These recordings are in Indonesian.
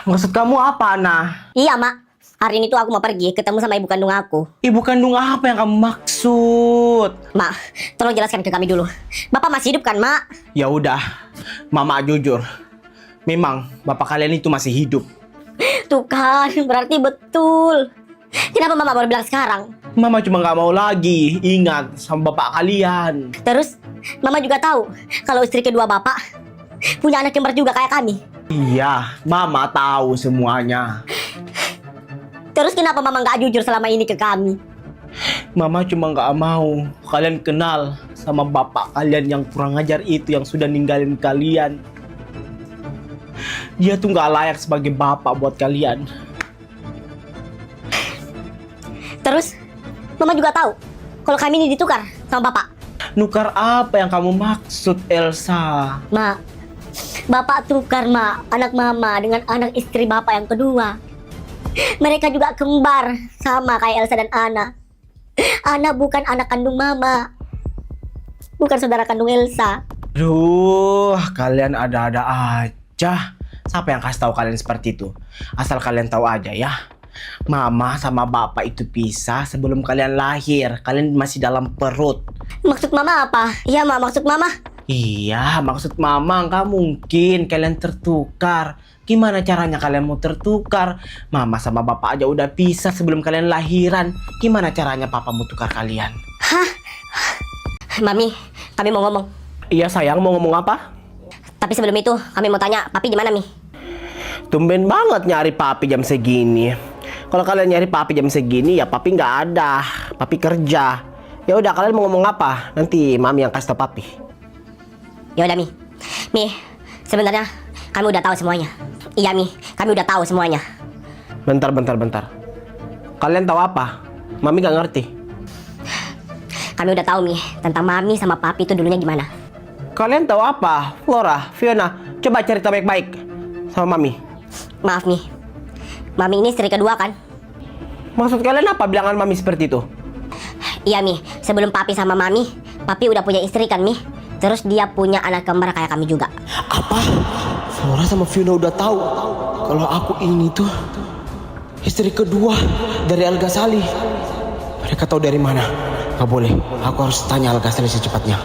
Maksud kamu apa, Ana? Iya, Mak. Hari ini tuh aku mau pergi ketemu sama ibu kandung aku. Ibu kandung apa yang kamu maksud? Mak, tolong jelaskan ke kami dulu. Bapak masih hidup kan, Mak? Ya udah, Mama jujur. Memang bapak kalian itu masih hidup. Tuh kan, berarti betul. Kenapa Mama baru bilang sekarang? Mama cuma nggak mau lagi ingat sama bapak kalian. Terus, Mama juga tahu kalau istri kedua Bapak punya anak kembar juga kayak kami. Iya, Mama tahu semuanya. Terus kenapa Mama nggak jujur selama ini ke kami? Mama cuma nggak mau kalian kenal sama bapak kalian yang kurang ajar itu yang sudah ninggalin kalian. Dia tuh nggak layak sebagai bapak buat kalian. Terus, Mama juga tahu kalau kami ini ditukar sama Bapak. Nukar apa yang kamu maksud, Elsa? Mak, Bapak tukar, Mak, anak Mama dengan anak istri Bapak yang kedua. Mereka juga kembar, sama kayak Elsa dan Ana. Ana bukan anak kandung Mama, bukan saudara kandung Elsa. Aduh, kalian ada-ada aja. Siapa yang kasih tahu kalian seperti itu? Asal kalian tahu aja ya. Mama sama bapak itu pisah sebelum kalian lahir. Kalian masih dalam perut. Maksud Mama apa? Iya, Mak, maksud Mama. Iya, maksud Mama nggak mungkin kalian tertukar. Gimana caranya kalian mau tertukar? Mama sama bapak aja udah pisah sebelum kalian lahiran. Gimana caranya papa mau tukar kalian? Hah? Mami, kami mau ngomong. Iya sayang, mau ngomong apa? Tapi sebelum itu, kami mau tanya, Papi di mana, Mi? Tumben banget nyari papi jam segini. Kalau kalian nyari papi jam segini ya papi nggak ada. Papi kerja. Ya udah, kalian mau ngomong apa? Nanti mami yang kasih tau papi. Ya udah, Mi. Mi, sebenarnya kami udah tahu semuanya. Iya, Mi, kami udah tahu semuanya. Bentar. Kalian tahu apa? Mami nggak ngerti. Kami udah tahu, Mi, tentang Mami sama Papi itu dulunya gimana. Kalian tahu apa? Flora, Fiona, coba cerita baik-baik sama mami. Maaf, Mi. Mami ini istri kedua kan? Maksud kalian apa bilangan mami seperti itu? Iya, Mi. Sebelum Papi sama Mami, Papi udah punya istri kan, Mi? Terus dia punya anak kembar kayak kami juga. Apa? Flora sama Fiona udah tahu kalau aku ini tuh istri kedua dari Al Ghazali. Mereka tahu dari mana? Gak boleh. Aku harus tanya Al Ghazali secepatnya.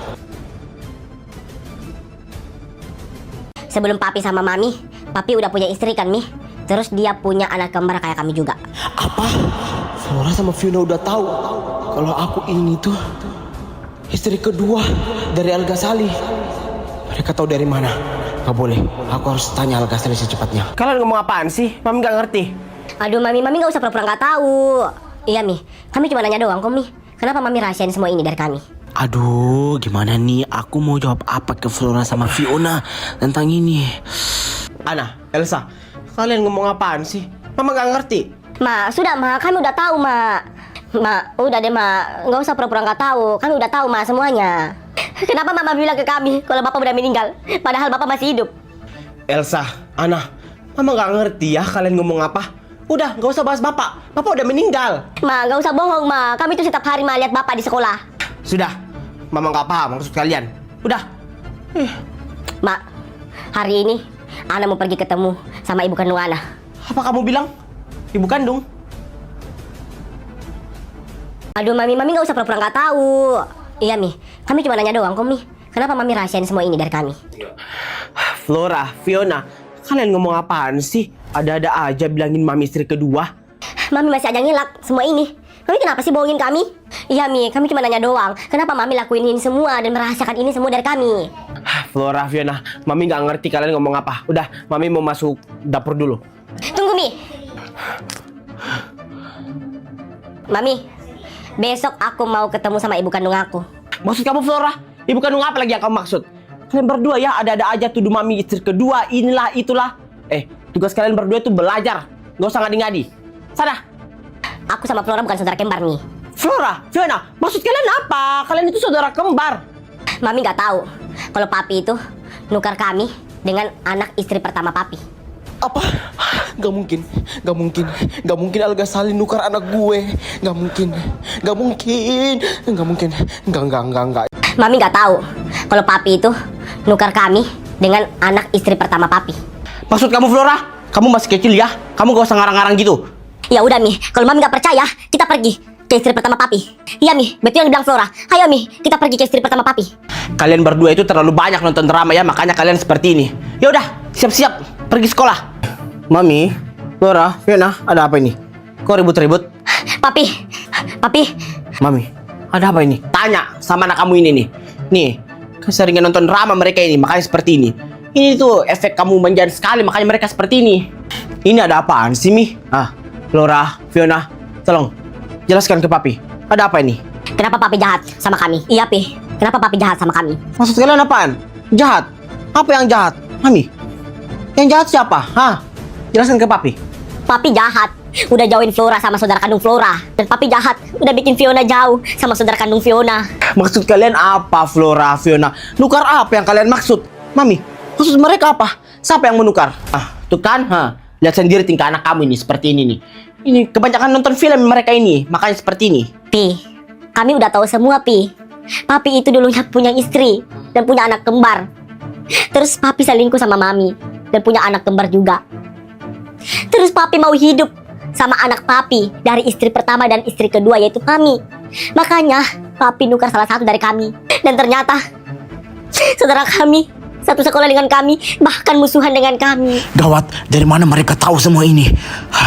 Sebelum Papi sama Mami, Papi udah punya istri kan, Mi? Terus dia punya anak kembar kayak kami juga. Apa? Flora sama Fiona udah tahu kalau aku ini tuh istri kedua dari Al Ghazali. Mereka tahu dari mana? Gak boleh. Aku harus tanya Al Ghazali secepatnya. Kalian ngomong apaan sih? Mami gak ngerti. Aduh, Mami gak usah pura-pura gak tahu. Iya, Mi. Kami cuma nanya doang kok, Mi. Kenapa Mami rahasiain semua ini dari kami? Aduh, gimana nih? Aku mau jawab apa ke Flora sama Fiona tentang ini? Ana, Elsa, kalian ngomong apaan sih? Mama gak ngerti. Ma, sudah, Ma. Kami udah tahu, Ma. Ma, udah deh, Ma. Nggak usah pura-pura nggak tahu. Kami udah tahu, Ma, semuanya. Kenapa Mama bilang ke kami kalau Bapak udah meninggal, padahal Bapak masih hidup? Elsa, Ana, Mama gak ngerti ya kalian ngomong apa. Udah, gak usah bahas bapak. Bapak udah meninggal. Ma, nggak usah bohong, Ma. Kami tuh setiap hari, Ma, lihat Bapak di sekolah. Sudah, Mama gak paham maksud kalian. Udah. Ma, hari ini Ana mau pergi ketemu sama ibu kandung Ana. Apa kamu bilang? Ibu kandung? Aduh, Mami nggak usah pura-pura nggak tahu. Iya, Mi. Kami cuma nanya doang kok, Mi. Kenapa Mami rahasiain semua ini dari kami? Flora, Fiona, kalian ngomong apaan sih? Ada-ada aja bilangin mami istri kedua. Mami masih aja ngilak semua ini. Mami kenapa sih bohongin kami? Iya, Mi, kami cuma nanya doang. Kenapa Mami lakuin ini semua dan merahasiakan ini semua dari kami? Flora, Fiona, mami gak ngerti kalian ngomong apa. Udah, mami mau masuk dapur dulu. Tunggu, Mi. Mami, besok aku mau ketemu sama ibu kandung aku. Maksud kamu Flora? Ibu kandung apa lagi yang kamu maksud? Kalian berdua ya ada-ada aja tuduh mami istri kedua, inilah itulah. Tugas kalian berdua itu belajar. Gak usah ngadi-ngadi. Sana. Aku sama Flora bukan saudara kembar, Mi. Flora, Fiona, maksud kalian apa? Kalian itu saudara kembar. Mami nggak tahu kalau Papi itu nukar kami dengan anak istri pertama Papi. Apa? Gak mungkin Al Ghazali nukar anak gue. Gak mungkin. Enggak. Mami nggak tahu kalau Papi itu nukar kami dengan anak istri pertama Papi. Maksud kamu Flora? Kamu masih kecil ya. Kamu gak usah ngarang-ngarang gitu. Ya udah Mi, kalau Mami nggak percaya, kita pergi ke istri pertama Papi. Iya Mi, betul yang dibilang Flora. Ayo Mi, kita pergi ke istri pertama Papi. Kalian berdua itu terlalu banyak nonton drama ya, makanya kalian seperti ini. Ya udah, siap-siap pergi sekolah. Mami, Flora, Fiona, ada apa ini? Kok ribut-ribut? Papi, Papi, Mami, ada apa ini? Tanya sama anak kamu ini nih. Nih, keseringan nonton drama mereka ini, makanya seperti ini. Ini tuh efek kamu manjaan sekali, makanya mereka seperti ini. Ini ada apaan sih, Mi? Flora, Fiona, tolong jelaskan ke Papi. Ada apa ini? kenapa Papi jahat sama kami? Iya Pi, kenapa Papi jahat sama kami? Maksud kalian apaan? Jahat? Apa yang jahat? Mami, yang jahat siapa? Jelaskan ke Papi. Papi jahat, udah jauhin Flora sama saudara kandung Flora. Dan Papi jahat, udah bikin Fiona jauh sama saudara kandung Fiona. Maksud kalian apa, Flora, Fiona? Nukar apa yang kalian maksud? Mami, maksud mereka apa? Siapa yang menukar? Tuh kan, lihat sendiri tingkah anak kamu ini seperti ini nih. Ini kebanyakan nonton film mereka ini, makanya seperti ini. Pi, kami udah tahu semua Pi. Papi itu dulunya punya istri dan punya anak kembar. Terus Papi selingkuh sama Mami dan punya anak kembar juga. Terus Papi mau hidup sama anak Papi dari istri pertama dan istri kedua yaitu Mami. Makanya Papi nukar salah satu dari kami. Dan ternyata saudara kami satu sekolah dengan kami, bahkan musuhan dengan kami. Gawat, dari mana mereka tahu semua ini?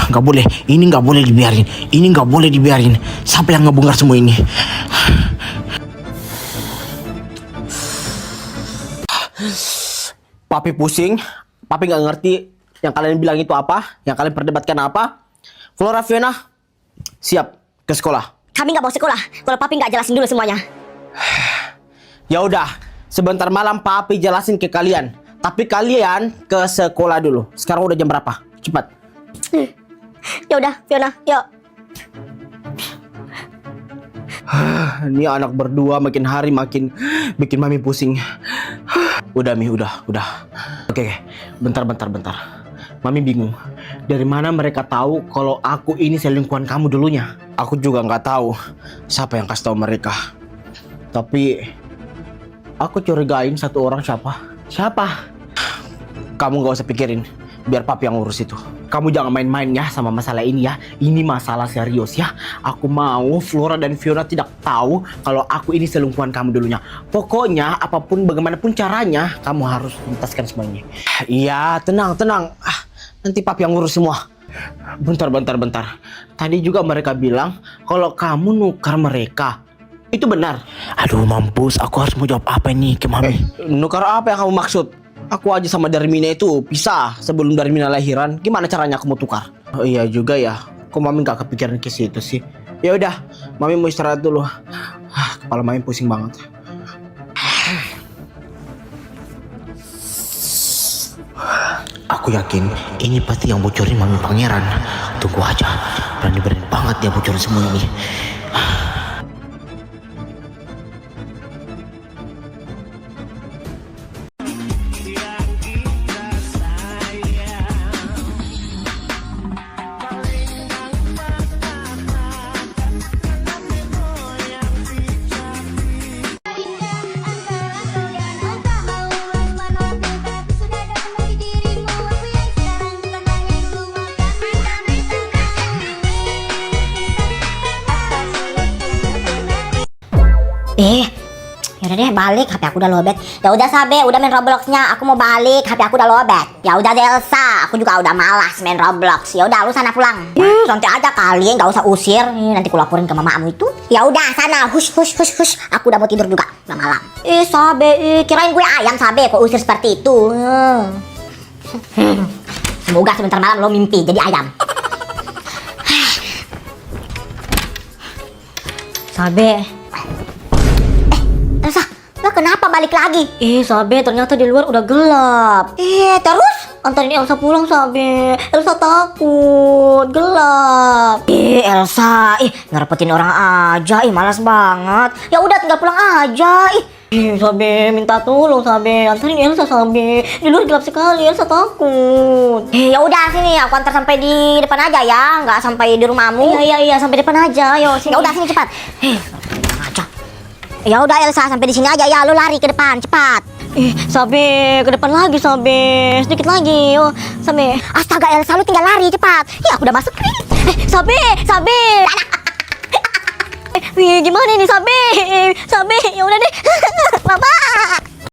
Gak boleh, ini gak boleh dibiarin. Ini gak boleh dibiarin. Siapa yang ngebongkar semua ini? Papi pusing, Papi nggak ngerti yang kalian bilang itu apa, yang kalian perdebatkan apa. Flora, Fiona, siap ke sekolah. Kami nggak mau sekolah kalau Papi nggak jelasin dulu semuanya. Ya udah, sebentar malam Papi jelasin ke kalian. Tapi kalian ke sekolah dulu. Sekarang udah jam berapa? Cepat. Ya udah, Fiona, yuk. Ini anak berdua makin hari makin bikin Mami pusing. Udah Mi, udah. Oke, bentar. Mami bingung. Dari mana mereka tahu kalau aku ini selingkuhan kamu dulunya? Aku juga nggak tahu siapa yang kasih tahu mereka. Tapi aku curigain satu orang siapa? Kamu nggak usah pikirin, biar Papi yang urus itu. Kamu jangan main-main ya sama masalah ini ya. Ini masalah serius ya. Aku mau Flora dan Fiona tidak tahu kalau aku ini selingkuhan kamu dulunya. Pokoknya apapun bagaimanapun caranya, kamu harus tuntaskan semuanya. Iya, tenang. Nanti Papi yang urus semua. Bentar. Tadi juga mereka bilang kalau kamu nukar mereka. Itu benar. Aduh mampus, aku harus mau jawab apa ini ke Mami? Nukar apa yang kamu maksud? Aku aja sama Darmina itu pisah sebelum Darmina lahiran. Gimana caranya aku mau tukar? Oh iya juga ya. Kok Mami gak kepikiran ke situ sih? Ya udah, Mami mau istirahat dulu. Kepala Mami pusing banget. Aku yakin ini pasti yang bocorin Mami Pangeran. Tunggu aja, berani banget dia bocorin semua ini. Yaudah deh balik, HP aku udah lowbat. Ya udah Sabe, udah main Robloxnya. Aku mau balik, HP aku udah lowbat. Ya udah deh Elsa, aku juga udah malas main Roblox. Ya udah lu sana pulang. Santai aja kalian, nggak usah usir. Nanti aku laporin ke mamamu itu. Ya udah sana, hush. Aku udah mau tidur juga, udah malam. Sabe, kirain gue ayam Sabe, kok usir seperti itu. Semoga sebentar malam lo mimpi jadi ayam. Sabe. Elsa, lo kenapa balik lagi? Sabe, ternyata di luar udah gelap. Terus? Antarin Elsa pulang, Sabe. Elsa takut, gelap. Elsa, ngerepotin orang aja. Malas banget. Ya udah tinggal pulang aja. Sabe, minta tolong, Sabe. Antarin Elsa, Sabe. Di luar gelap sekali, Elsa takut. Ya udah sini, aku antar sampai di depan aja ya, nggak sampai di rumahmu. Iya, sampai depan aja. Yo, sini. Ya udah sini cepat. Ya udah Elsa, sampai di sini aja ya, lu lari ke depan cepat. Sabe, ke depan lagi, Sabe. Sedikit lagi. Oh, Sabe. Astaga, Elsa, lu tinggal lari cepat. Ya, aku udah masuk. Sabe, Sabe. Gimana ini, Sabe? Sabe, ya udah deh.